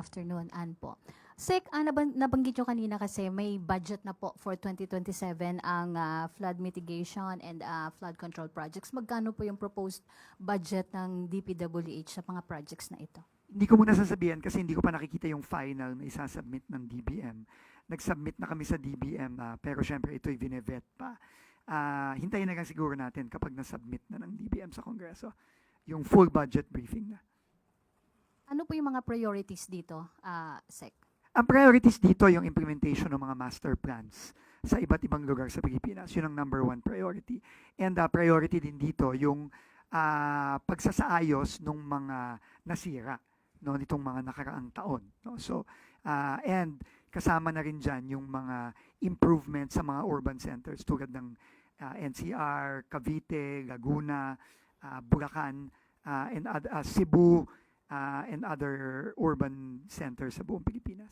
Afternoon, Ann po. Sek, nabanggit nyo kanina kasi may budget na po for 2027 ang flood mitigation and flood control projects. Magkano po yung proposed budget ng DPWH sa mga projects na ito? Hindi ko muna sasabihin kasi hindi ko pa nakikita yung final na isasubmit ng DBM. Nag-submit na kami sa DBM pero syempre ito'y vinevet pa. Hintayin na lang siguro natin kapag na-submit na ng DBM sa Kongreso yung full budget briefing na. Ano po yung mga priorities dito, Sek? Ang priorities dito yung implementation ng mga master plans sa iba't ibang lugar sa Pilipinas. Yun ang number one priority. And priority din dito yung pagsasaayos ng mga nasira no, nitong mga nakaraang taon. No? So, and kasama na rin dyan yung mga improvements sa mga urban centers tulad ng NCR, Cavite, Laguna, Bulacan, and Cebu, and other urban centers sa buong Pilipinas.